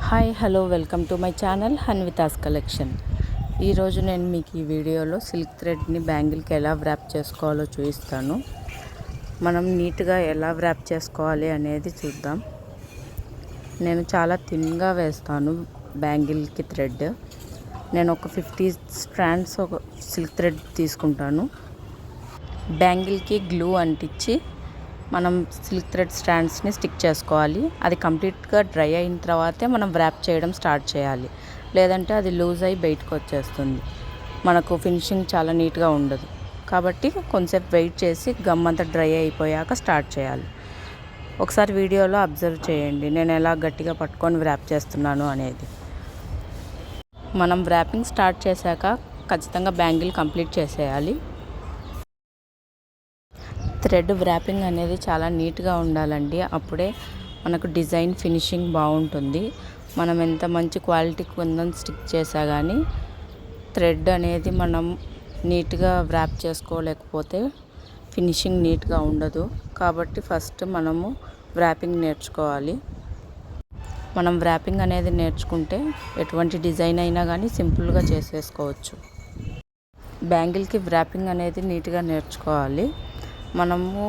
Hi hello welcome to my channel Hanvitha's collection. ఈరోజు నేను మీకు ఈ వీడియోలో సిల్క్ థ్రెడ్ని బ్యాంగిల్కి ఎలా వ్రాప్ చేసుకోవాలో చూపిస్తాను. మనం నీట్గా ఎలా వ్రాప్ చేసుకోవాలి అనేది చూద్దాం. నేను చాలా థిన్గా వేస్తాను బ్యాంగిల్కి థ్రెడ్. నేను ఒక 50 స్ట్రాండ్స్ ఒక సిల్క్ థ్రెడ్ తీసుకుంటాను. బ్యాంగిల్కి గ్లూ అంటించి మనం సిల్క్ థ్రెడ్ స్ట్రాండ్స్ని స్టిక్ చేసుకోవాలి. అది కంప్లీట్గా డ్రై అయిన తర్వాతే మనం వ్రాప్ చేయడం స్టార్ట్ చేయాలి. లేదంటే అది లూజ్ అయి బయటకు వచ్చేస్తుంది, మనకు ఫినిషింగ్ చాలా నీట్గా ఉండదు. కాబట్టి కొంచెంసేపు వెయిట్ చేసి గమ్ అంతా డ్రై అయిపోయాక స్టార్ట్ చేయాలి. ఒకసారి వీడియోలో అబ్జర్వ్ చేయండి నేను ఎలా గట్టిగా పట్టుకొని వ్రాప్ చేస్తున్నాను అనేది. మనం వ్రాపింగ్ స్టార్ట్ చేశాక ఖచ్చితంగా బ్యాంగిల్ కంప్లీట్ చేసేయాలి. థ్రెడ్ వ్రాపింగ్ అనేది చాలా నీట్గా ఉండాలండి. అప్పుడే మనకు డిజైన్ ఫినిషింగ్ బాగుంటుంది. మనం ఎంత మంచి క్వాలిటీ కుందన్ స్టిక్ చేసా కానీ థ్రెడ్ అనేది మనం నీట్గా వ్రాప్ చేసుకోలేకపోతే ఫినిషింగ్ నీట్గా ఉండదు. కాబట్టి ఫస్ట్ మనము వ్రాపింగ్ నేర్చుకోవాలి. మనం వ్రాపింగ్ అనేది నేర్చుకుంటే ఎటువంటి డిజైన్ అయినా కానీ సింపుల్గా చేసేసుకోవచ్చు. బ్యాంగిల్కి వ్రాపింగ్ అనేది నీట్గా నేర్చుకోవాలి. మనము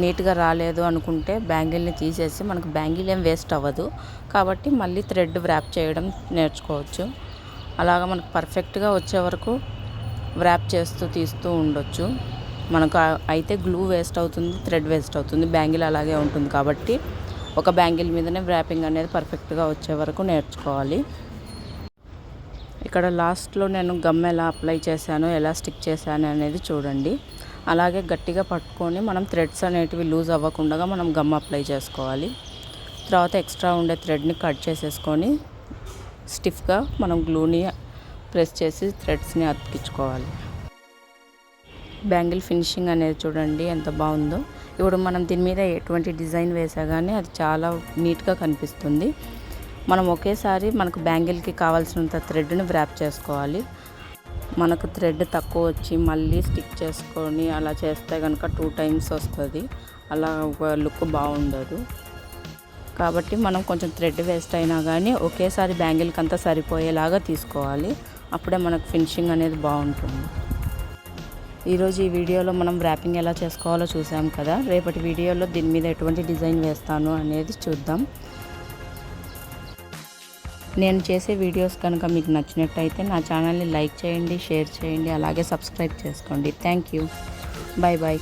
నీట్గా రాలేదు అనుకుంటే బ్యాంగిల్ని తీసేసి మనకు బ్యాంగిల్ ఏం వేస్ట్ అవ్వదు. కాబట్టి మళ్ళీ థ్రెడ్ వ్రాప్ చేయడం నేర్చుకోవచ్చు. అలాగా మనకు పర్ఫెక్ట్గా వచ్చే వరకు వ్రాప్ చేస్తూ తీస్తూ ఉండొచ్చు. మనకు అయితే గ్లూ వేస్ట్ అవుతుంది, థ్రెడ్ వేస్ట్ అవుతుంది, బ్యాంగిల్ అలాగే ఉంటుంది. కాబట్టి ఒక బ్యాంగిల్ మీదనే వ్రాపింగ్ అనేది పర్ఫెక్ట్గా వచ్చే వరకు నేర్చుకోవాలి. ఇక్కడ లాస్ట్లో నేను గమ్ ఎలా అప్లై చేశాను, ఎలా స్టిక్ చేశాను అనేది చూడండి. అలాగే గట్టిగా పట్టుకొని మనం థ్రెడ్స్ అనేటివి లూజ్ అవ్వకుండా మనం గమ్ అప్లై చేసుకోవాలి. తర్వాత ఎక్స్ట్రా ఉండే థ్రెడ్ని కట్ చేసేసుకొని స్టిఫ్గా మనం గ్లూని ప్రెస్ చేసి థ్రెడ్స్ని అతికించుకోవాలి. బ్యాంగిల్ ఫినిషింగ్ అనేది చూడండి ఎంత బాగుందో. ఇప్పుడు మనం దీని మీద ఎటువంటి డిజైన్ వేసా కానీ అది చాలా నీట్గా కనిపిస్తుంది. మనం ఒకేసారి మనకు బ్యాంగిల్కి కావాల్సినంత థ్రెడ్ని వ్రాప్ చేసుకోవాలి. మనకు థ్రెడ్ తక్కువ వచ్చి మళ్ళీ స్టిక్ చేసుకొని అలా చేస్తే కనుక 2 times వస్తుంది. అలా ఒక లుక్ బాగుండదు. కాబట్టి మనం కొంచెం థ్రెడ్ వేస్ట్ అయినా కానీ ఒకేసారి బ్యాంగిల్కి అంతా సరిపోయేలాగా తీసుకోవాలి. అప్పుడే మనకు ఫినిషింగ్ అనేది బాగుంటుంది. ఈరోజు ఈ వీడియోలో మనం వ్రాపింగ్ ఎలా చేసుకోవాలో చూసాం కదా. రేపటి వీడియోలో దీని మీద ఎటువంటి డిజైన్ వేస్తాను అనేది చూద్దాం. నేను చేసే వీడియోస్ కనుక మీకు నచ్చినట్టయితే నా ఛానల్ని లైక్ చేయండి, షేర్ చేయండి, అలాగే సబ్స్క్రైబ్ చేసుకోండి. Thank you. Bye bye.